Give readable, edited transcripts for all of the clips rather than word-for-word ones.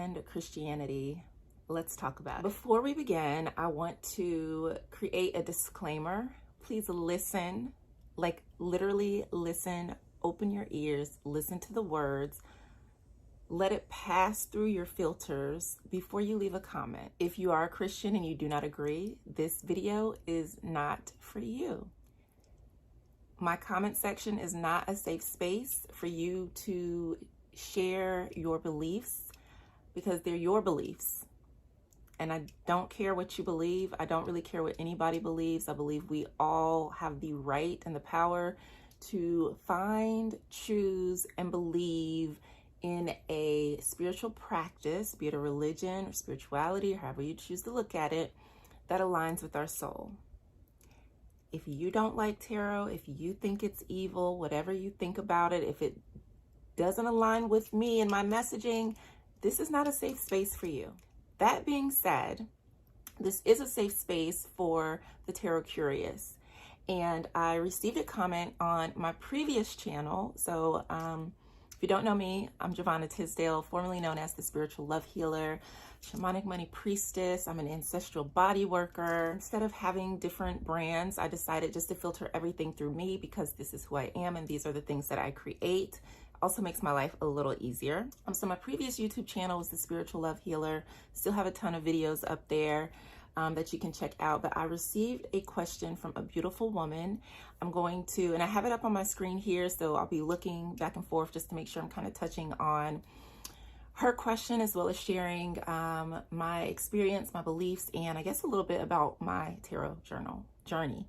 and Christianity. Let's talk about it. Before we begin, I want to create a disclaimer. Please listen, like literally listen, open your ears, listen to the words, let it pass through your filters before you leave a comment. If you are a Christian and you do not agree, this video is not for you. My comment section is not a safe space for you to share your beliefs because they're your beliefs. And I don't care what you believe. I don't really care what anybody believes. I believe we all have the right and the power to find, choose, and believe in a spiritual practice, be it a religion or spirituality, or however you choose to look at it, that aligns with our soul. If you don't like tarot, if you think it's evil, whatever you think about it, if it doesn't align with me and my messaging, this is not a safe space for you. That being said, this is a safe space for the tarot curious. And I received a comment on my previous channel. So if you don't know me, I'm Giovanna Tisdale, formerly known as the Spiritual Love Healer, Shamanic Money Priestess. I'm an ancestral body worker. Instead of having different brands, I decided just to filter everything through me because this is who I am and these are the things that I create. Also makes my life a little easier. So my previous YouTube channel was the Spiritual Love Healer. Still have a ton of videos up there that you can check out. But I received a question from a beautiful woman. I'm going to, and I have it up on my screen here, so I'll be looking back and forth just to make sure I'm kind of touching on her question as well as sharing my experience, my beliefs, and I guess a little bit about my tarot journey.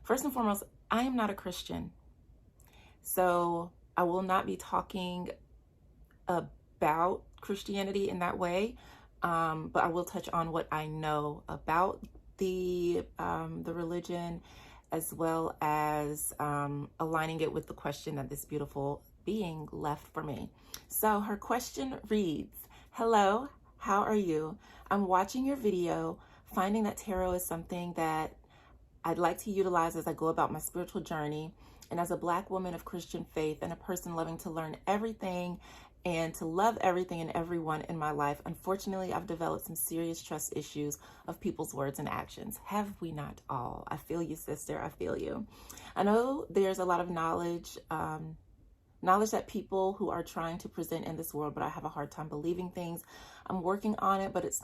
First and foremost, I am not a Christian. So I will not be talking about Christianity in that way, but I will touch on what I know about the religion, as well as aligning it with the question that this beautiful being left for me. So her question reads, "Hello, how are you? I'm watching your video, finding that tarot is something that I'd like to utilize as I go about my spiritual journey. And as a Black woman of Christian faith and a person loving to learn everything and to love everything and everyone in my life, unfortunately, I've developed some serious trust issues of people's words and actions. Have we not all? I feel you, sister. I feel you. I know there's a lot of knowledge that people who are trying to present in this world, but I have a hard time believing things. I'm working on it, but it's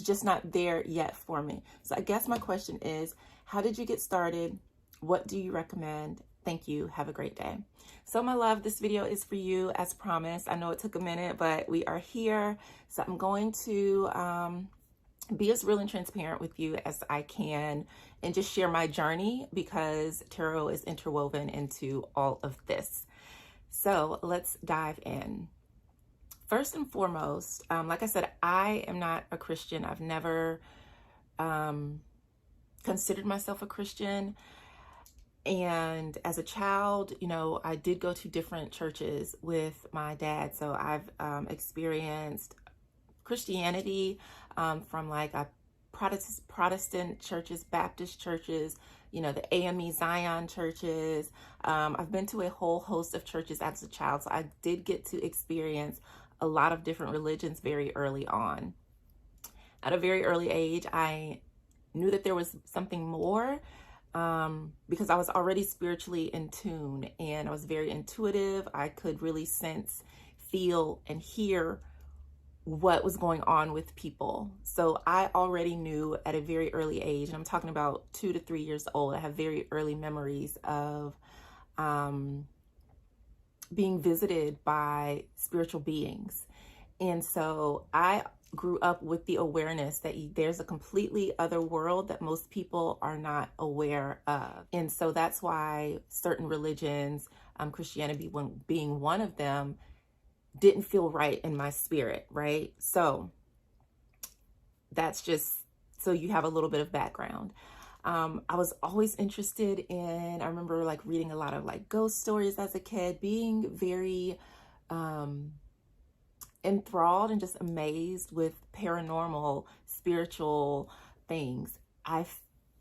just not there yet for me. So I guess my question is, how did you get started? What do you recommend? Thank you. Have a great day." So my love, this video is for you as promised. I know it took a minute, but we are here. So I'm going to be as real and transparent with you as I can and just share my journey because tarot is interwoven into all of this. So let's dive in. First and foremost, like I said, I am not a Christian. I've never considered myself a Christian. And as a child, you know, I did go to different churches with my dad. So I've experienced Christianity from like a Protestant churches, Baptist churches, you know, the AME Zion churches. I've been to a whole host of churches as a child. So I did get to experience a lot of different religions very early on. At a very early age, I knew that there was something more because I was already spiritually in tune and I was very intuitive. I could really sense, feel, and hear what was going on with people. So I already knew at a very early age, and I'm talking about 2 to 3 years old, I have very early memories of being visited by spiritual beings. And so I grew up with the awareness that there's a completely other world that most people are not aware of. And so that's why certain religions, Christianity being one of them, didn't feel right in my spirit, right? So that's just so you have a little bit of background. I was always interested in, I remember like reading a lot of like ghost stories as a kid, being very enthralled and just amazed with paranormal, spiritual things. I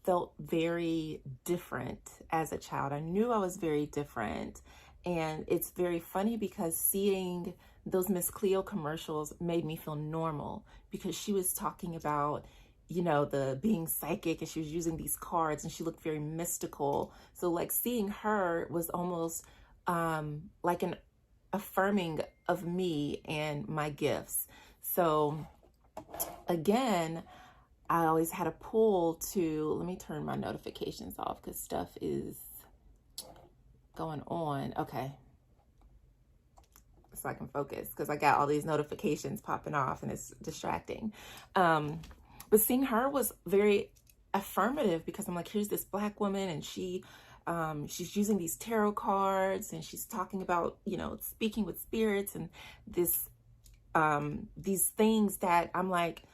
felt very different as a child. I knew I was very different. And it's very funny because seeing those Miss Cleo commercials made me feel normal, because she was talking about, you know, the being psychic, and she was using these cards and she looked very mystical. So like seeing her was almost like an affirming of me and my gifts. So again, I always had a pull to, let me turn my notifications off because stuff is going on. Okay. So I can focus, because I got all these notifications popping off and it's distracting. But seeing her was very affirmative, because I'm like, here's this Black woman, and she's using these tarot cards, and she's talking about, you know, speaking with spirits and this, these things that I'm like,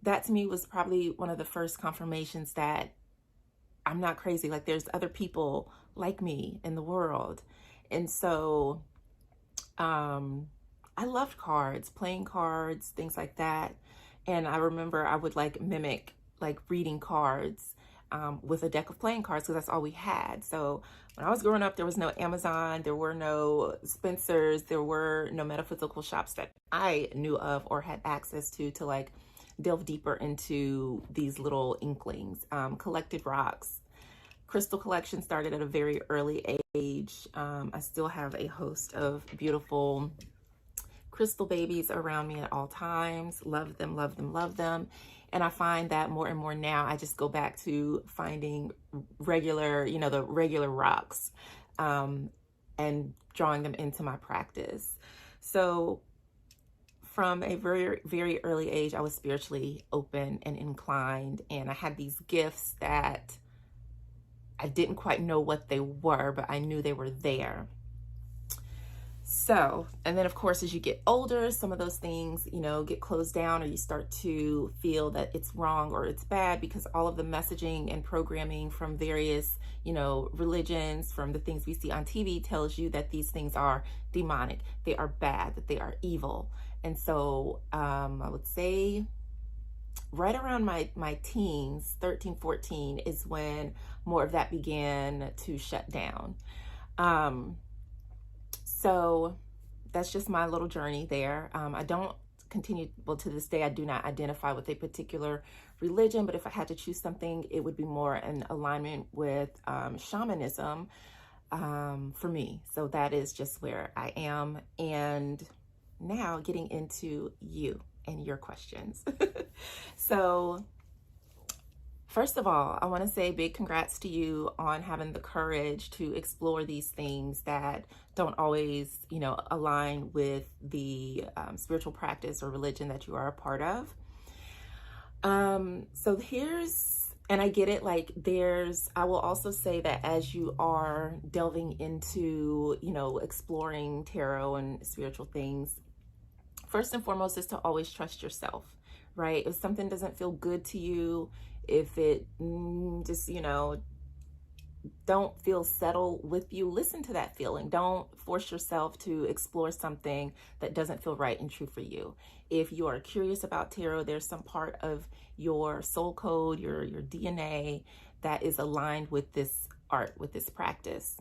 that to me was probably one of the first confirmations that I'm not crazy. Like there's other people like me in the world. And so, I loved cards, playing cards, things like that. And I remember I would like mimic like reading cards, with a deck of playing cards, because that's all we had. So when I was growing up, there was no Amazon, there were no Spencer's, there were no metaphysical shops that I knew of or had access to like delve deeper into these little inklings. Collected rocks. Crystal collection started at a very early age. I still have a host of beautiful crystal babies around me at all times. Love them, love them, love them. And I find that more and more now, I just go back to finding regular, you know, the regular rocks, and drawing them into my practice. So from a very, very early age, I was spiritually open and inclined, and I had these gifts that I didn't quite know what they were, but I knew they were there. So, and then of course, as you get older, some of those things, you know, get closed down, or you start to feel that it's wrong or it's bad, because all of the messaging and programming from various, you know, religions, from the things we see on TV, tells you that these things are demonic, they are bad, that they are evil. And so I would say right around my teens, 13, 14, is when more of that began to shut down. So that's just my little journey there. I don't continue, well, to this day, I do not identify with a particular religion, but if I had to choose something, it would be more in alignment with shamanism for me. So that is just where I am. And now getting into you and your questions. So first of all, I want to say big congrats to you on having the courage to explore these things that don't always, you know, align with the spiritual practice or religion that you are a part of. So here's, and I get it, like I will also say that as you are delving into, you know, exploring tarot and spiritual things, first and foremost is to always trust yourself, right? If something doesn't feel good to you, if it just, you know, don't feel settled with you, listen to that feeling. Don't force yourself to explore something that doesn't feel right and true for you. If you are curious about tarot, there's some part of your soul code, your DNA, that is aligned with this art, with this practice.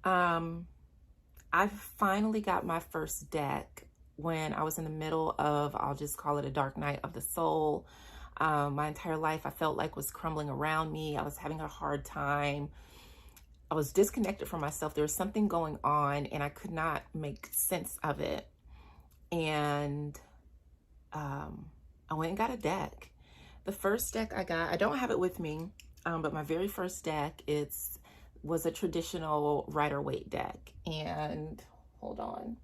I finally got my first deck when I was in the middle of, I'll just call it a dark night of the soul. My entire life, I felt like, was crumbling around me. I was having a hard time. I was disconnected from myself. There was something going on and I could not make sense of it. And I went and got a deck. The first deck I got, I don't have it with me, but my very first deck, was a traditional Rider-Waite deck. And hold on.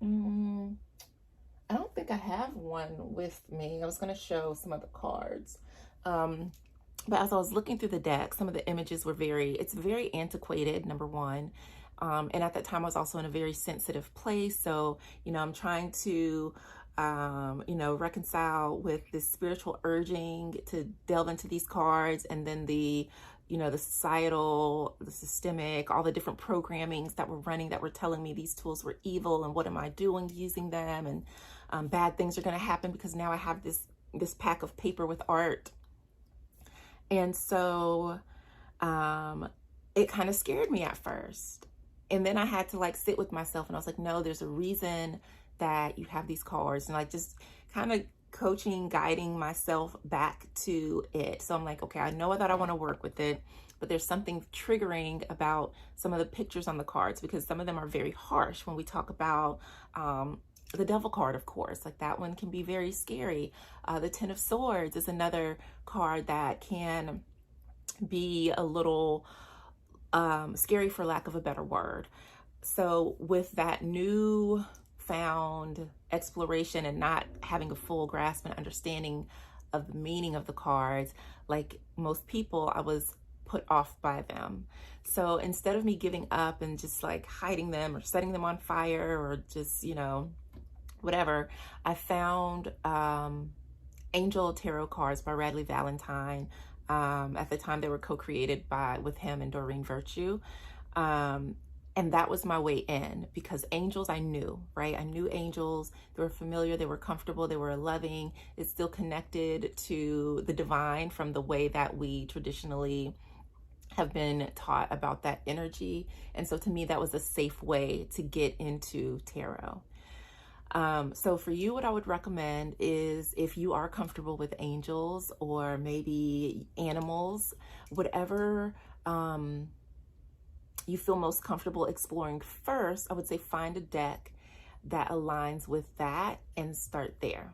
I don't think I have one with me. I was going to show some of the cards. But as I was looking through the deck, some of the images were it's very antiquated, number one. And at that time, I was also in a very sensitive place. So, you know, I'm trying to, you know, reconcile with this spiritual urging to delve into these cards, and then the, you know, the societal, the systemic, all the different programmings that were running that were telling me these tools were evil, and what am I doing using them, and bad things are going to happen because now I have this pack of paper with art. And so it kind of scared me at first. And then I had to like sit with myself and I was like, no, there's a reason that you have these cards, and like just kind of coaching, guiding myself back to it. So I'm like, okay, I know that I want to work with it, but there's something triggering about some of the pictures on the cards, because some of them are very harsh. When we talk about the Devil card, of course, like that one can be very scary. The Ten of Swords is another card that can be a little scary, for lack of a better word. So with that new found exploration and not having a full grasp and understanding of the meaning of the cards, like most people, I was put off by them. So instead of me giving up and just like hiding them or setting them on fire or just, you know, whatever, I found Angel Tarot cards by Radley Valentine. At the time, they were co-created with him and Doreen Virtue. And that was my way in, because angels, I knew, right? I knew angels. They were familiar, they were comfortable, they were loving. It's still connected to the divine from the way that we traditionally have been taught about that energy. And so to me, that was a safe way to get into tarot. So for you, what I would recommend is, if you are comfortable with angels or maybe animals, whatever you feel most comfortable exploring first, I would say find a deck that aligns with that and start there.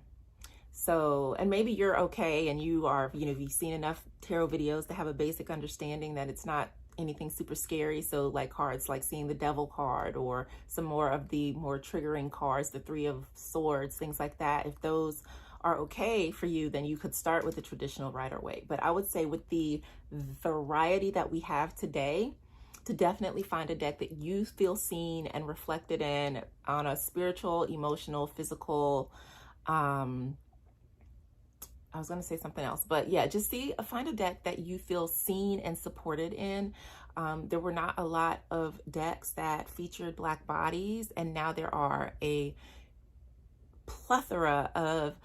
So, and maybe you're okay and you are, you know, you've seen enough tarot videos to have a basic understanding that it's not anything super scary. So like cards like seeing the Devil card or some more of the more triggering cards, the Three of Swords, things like that. If those are okay for you, then you could start with the traditional Rider-Waite. But I would say with the variety that we have today, to definitely find a deck that you feel seen and reflected in on a spiritual, emotional, physical, I was going to say something else, but yeah, just find a deck that you feel seen and supported in. There were not a lot of decks that featured Black bodies, and now there are a plethora of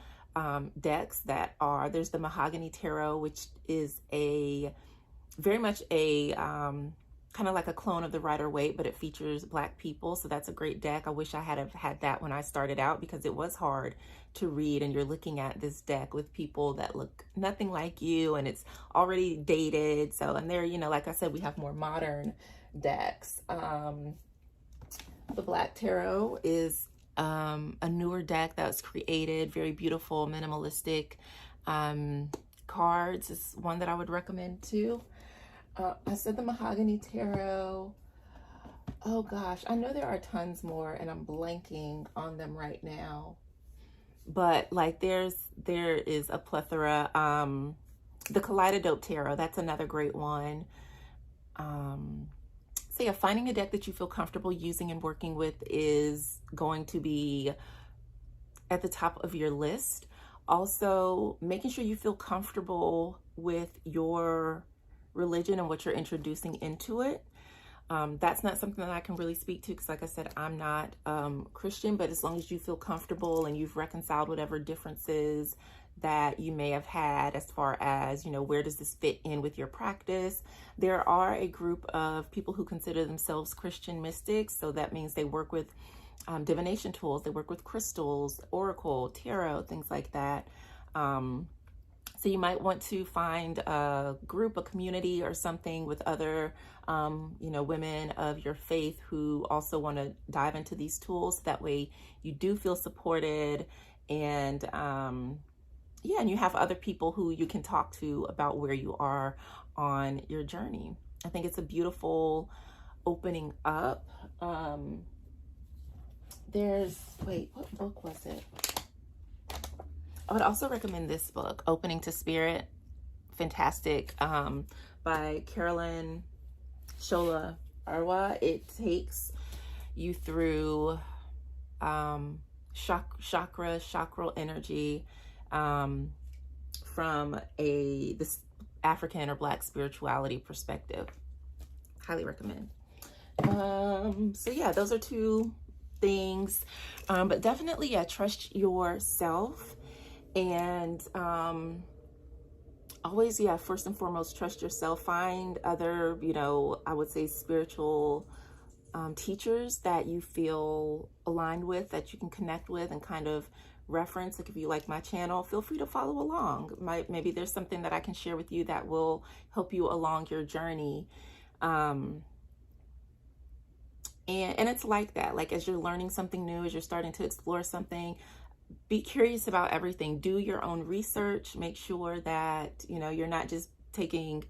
decks that are, there's the Mahogany Tarot, which is very much a kind of like a clone of the Rider-Waite, but it features Black people. So that's a great deck. I wish I had have had that when I started out, because it was hard to read, and you're looking at this deck with people that look nothing like you, and it's already dated. So, and there, you know, like I said, we have more modern decks. The Black Tarot is a newer deck that was created, very beautiful, minimalistic cards. It's one that I would recommend too. I said the Mahogany Tarot. Oh gosh, I know there are tons more and I'm blanking on them right now. But like there is a plethora. The Kaleidodope Tarot, that's another great one. So yeah, finding a deck that you feel comfortable using and working with is going to be at the top of your list. Also, making sure you feel comfortable with your religion and what you're introducing into it. That's not something that I can really speak to, because like I said, I'm not Christian, but as long as you feel comfortable and you've reconciled whatever differences that you may have had as far as, you know, where does this fit in with your practice? There are a group of people who consider themselves Christian mystics. So that means they work with divination tools, they work with crystals, oracle, tarot, things like that. So you might want to find a group, a community or something with other, you know, women of your faith who also want to dive into these tools. That way you do feel supported, and yeah, and you have other people who you can talk to about where you are on your journey. I think it's a beautiful opening up. Wait, what book was it? I would also recommend this book, Opening to Spirit. Fantastic, by Carolyn Shola Arwa. It takes you through chakral energy from this African or Black spirituality perspective. Highly recommend. So yeah, those are two things, but definitely, yeah, trust yourself. And always, yeah, first and foremost, trust yourself. Find other, I would say spiritual teachers that you feel aligned with, that you can connect with and kind of reference. Like if you like my channel, feel free to follow along. Maybe there's something that I can share with you that will help you along your journey. And it's like that, like as you're learning something new, as you're starting to explore something, be curious about everything. Do your own research. Make sure that, you're not just taking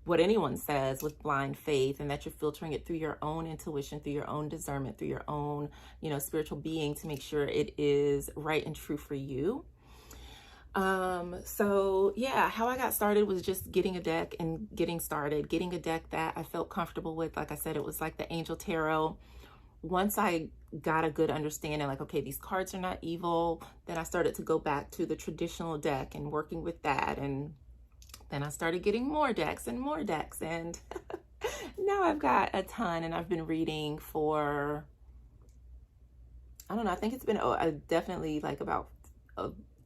what anyone says with blind faith, and that you're filtering it through your own intuition, through your own discernment, through your own, spiritual being, to make sure it is right and true for you. So yeah, how I got started was just getting a deck and getting started, getting a deck that I felt comfortable with. Like I said, it was like the Angel Tarot. Once I got a good understanding, like, okay, these cards are not evil, then I started to go back to the traditional deck and working with that. And then I started getting more decks and more decks. And now I've got a ton, and I've been reading for, I don't know, I think it's been definitely like about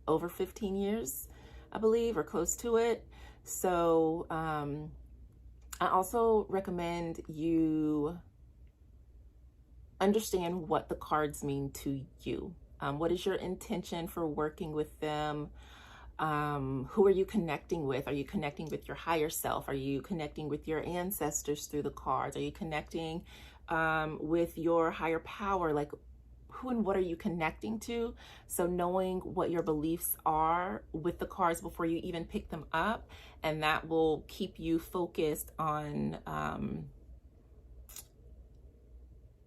over 15 years, I believe, or close to it. So I also recommend you understand what the cards mean to you. What is your intention for working with them? Who are you connecting with? Are you connecting with your higher self? Are you connecting with your ancestors through the cards? Are you connecting with your higher power? Like, who and what are you connecting to? So knowing what your beliefs are with the cards before you even pick them up, and that will keep you focused on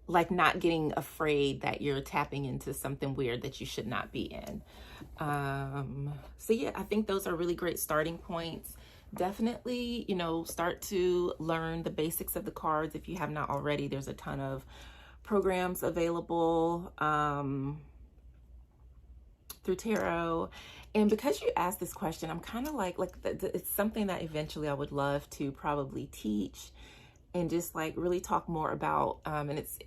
like not getting afraid that you're tapping into something weird that you should not be in. So yeah, I think those are really great starting points. Definitely, start to learn the basics of the cards if you have not already. There's a ton of programs available through tarot. And because you asked this question, I'm kind of like it's something that eventually I would love to probably teach and just like really talk more about. And it's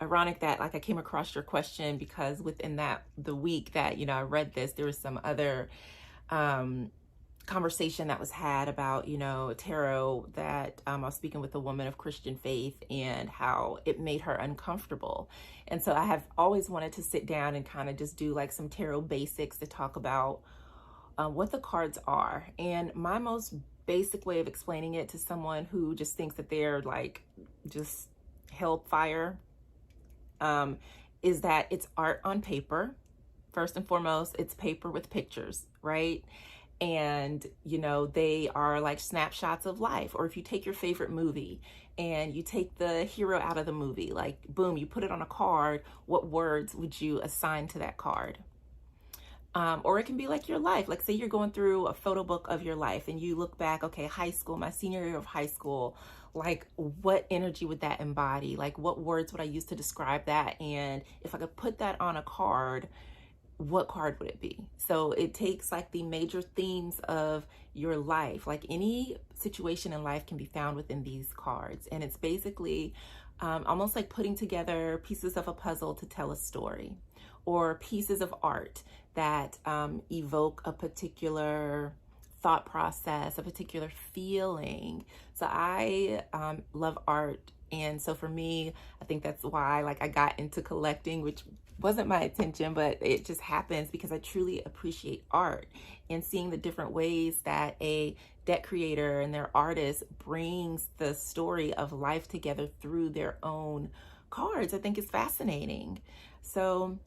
ironic that like I came across your question because within the week that I read this, there was some other conversation that was had about tarot, that I was speaking with a woman of Christian faith and how it made her uncomfortable. And so I have always wanted to sit down and kind of just do like some tarot basics to talk about what the cards are. And my most basic way of explaining it to someone who just thinks that they're like just hellfire is that it's art on paper. First and foremost, it's paper with pictures, right? And, they are like snapshots of life. Or if you take your favorite movie and you take the hero out of the movie, like boom, you put it on a card, what words would you assign to that card? Or it can be like your life. Like say you're going through a photo book of your life and you look back, okay, high school, my senior year of high school, like what energy would that embody? Like what words would I use to describe that? And if I could put that on a card, what card would it be? So it takes like the major themes of your life, like any situation in life can be found within these cards. And it's basically almost like putting together pieces of a puzzle to tell a story, or pieces of art that evoke a particular thought process, a particular feeling. So I love art. And so for me, I think that's why like I got into collecting, which wasn't my intention, but it just happens because I truly appreciate art and seeing the different ways that a deck creator and their artist brings the story of life together through their own cards. I think is fascinating. So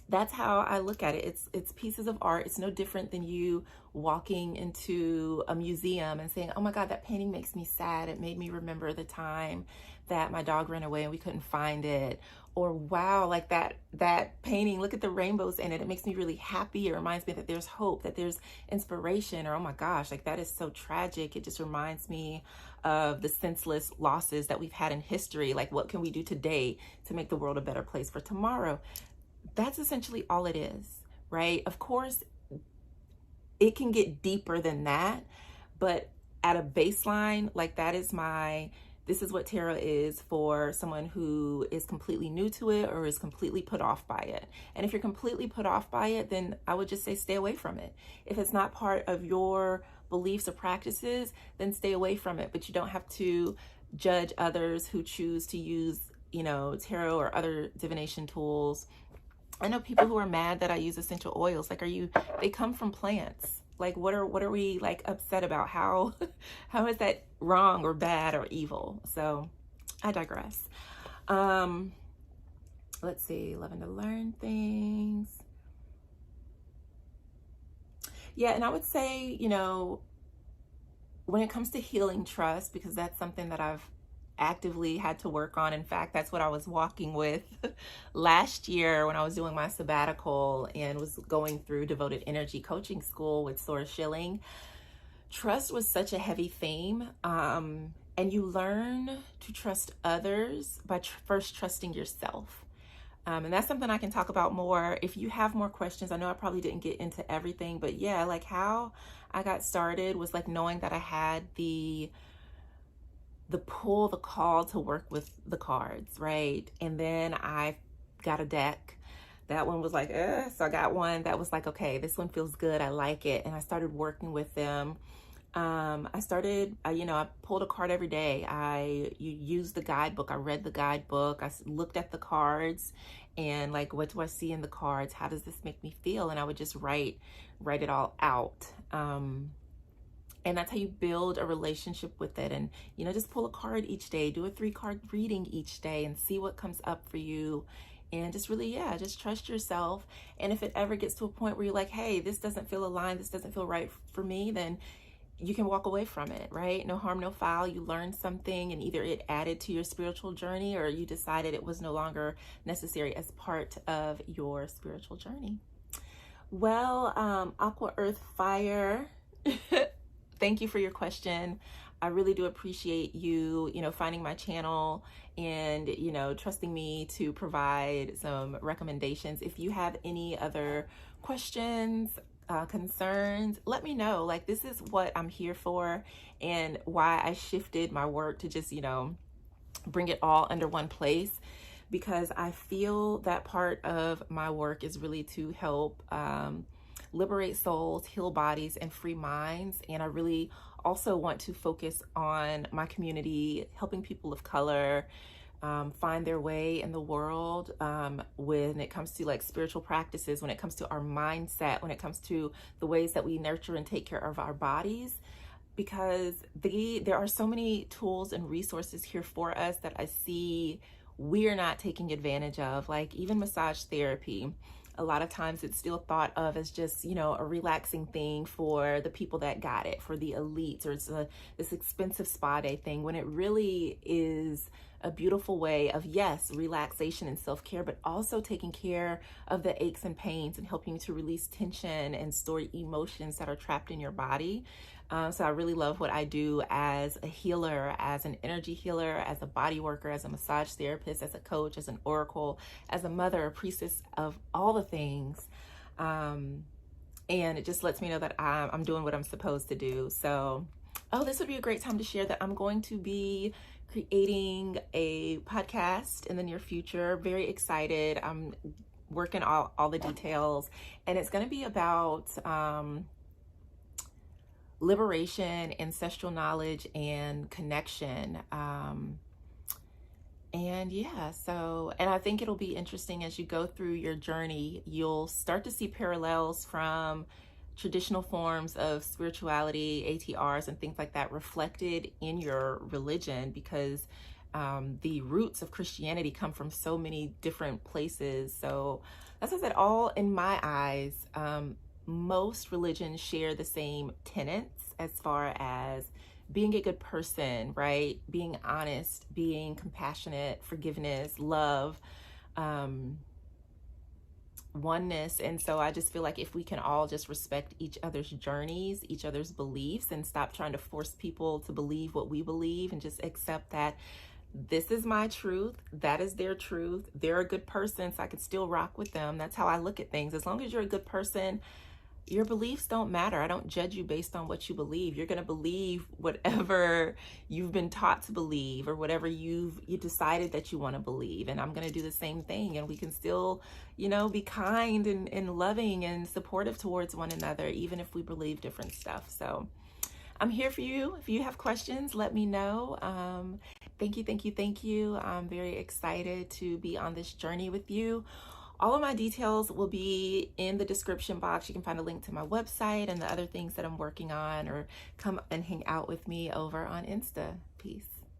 that's how I look at it. It's pieces of art. It's no different than you walking into a museum and saying, oh my God, that painting makes me sad. It made me remember the time that my dog ran away and we couldn't find it. Or wow, like that painting, look at the rainbows in it. It makes me really happy. It reminds me that there's hope, that there's inspiration. Or oh my gosh, like that is so tragic. It just reminds me of the senseless losses that we've had in history. Like what can we do today to make the world a better place for tomorrow? That's essentially all it is, right? Of course, it can get deeper than that, but at a baseline, like that is my this is what tarot is for someone who is completely new to it or is completely put off by it. And if you're completely put off by it, then I would just say stay away from it. If it's not part of your beliefs or practices, then stay away from it. But you don't have to judge others who choose to use, tarot or other divination tools. I know people who are mad that I use essential oils. Like, they come from plants. Like, what are we like upset about? How is that wrong or bad or evil? So I digress. Let's see, loving to learn things. Yeah, and I would say, when it comes to healing trust, because that's something that I've actively had to work on. In fact, that's what I was walking with last year when I was doing my sabbatical and was going through devoted energy coaching school with Sora Schilling. Trust was such a heavy theme. And you learn to trust others by first trusting yourself. And that's something I can talk about more if you have more questions. I know I probably didn't get into everything, but yeah, like how I got started was like knowing that I had the pull, the call to work with the cards, right? And then I got a deck. That one was like, so I got one that was like, okay, this one feels good. I like it. And I started working with them. I pulled a card every day. You used the guidebook. I read the guidebook. I looked at the cards and like, what do I see in the cards? How does this make me feel? And I would just write it all out. And that's how you build a relationship with it. And, just pull a card each day, do a 3-card reading each day and see what comes up for you. And just really, just trust yourself. And if it ever gets to a point where you're like, hey, this doesn't feel aligned, this doesn't feel right for me, then you can walk away from it, right? No harm, no foul. You learned something and either it added to your spiritual journey or you decided it was no longer necessary as part of your spiritual journey. Well, Aqua, Earth, Fire, thank you for your question. I really do appreciate you, finding my channel and, trusting me to provide some recommendations. If you have any other questions, concerns, let me know. Like, this is what I'm here for and why I shifted my work to just, bring it all under one place, because I feel that part of my work is really to help liberate souls, heal bodies, and free minds. And I really also want to focus on my community, helping people of color find their way in the world when it comes to like spiritual practices, when it comes to our mindset, when it comes to the ways that we nurture and take care of our bodies, because there are so many tools and resources here for us that I see we're not taking advantage of. Like even massage therapy, a lot of times it's still thought of as just, a relaxing thing for the people that got it, for the elites, or it's this expensive spa day thing, when it really is a beautiful way of, yes, relaxation and self-care, but also taking care of the aches and pains and helping you to release tension and store emotions that are trapped in your body. So I really love what I do as a healer, as an energy healer, as a body worker, as a massage therapist, as a coach, as an oracle, as a mother, a priestess of all the things. And it just lets me know that I'm doing what I'm supposed to do. So, this would be a great time to share that I'm going to be creating a podcast in the near future. Very excited. I'm working all the details, and it's going to be about liberation, ancestral knowledge, and connection. And I think it'll be interesting as you go through your journey. You'll start to see parallels from traditional forms of spirituality, ATRs, and things like that reflected in your religion, because the roots of Christianity come from so many different places. So that's what I said, all in my eyes, most religions share the same tenets as far as being a good person, right? Being honest, being compassionate, forgiveness, love, oneness. And so I just feel like if we can all just respect each other's journeys, each other's beliefs, and stop trying to force people to believe what we believe, and just accept that this is my truth, that is their truth, they're a good person, so I can still rock with them. That's how I look at things. As long as you're a good person, your beliefs don't matter. I don't judge you based on what you believe. You're going to believe whatever you've been taught to believe, or whatever you decided that you want to believe. And I'm going to do the same thing. And we can still, be kind and loving and supportive towards one another, even if we believe different stuff. So I'm here for you. If you have questions, let me know. Thank you, thank you, thank you. I'm very excited to be on this journey with you. All of my details will be in the description box. You can find a link to my website and the other things that I'm working on, or come and hang out with me over on Insta. Peace.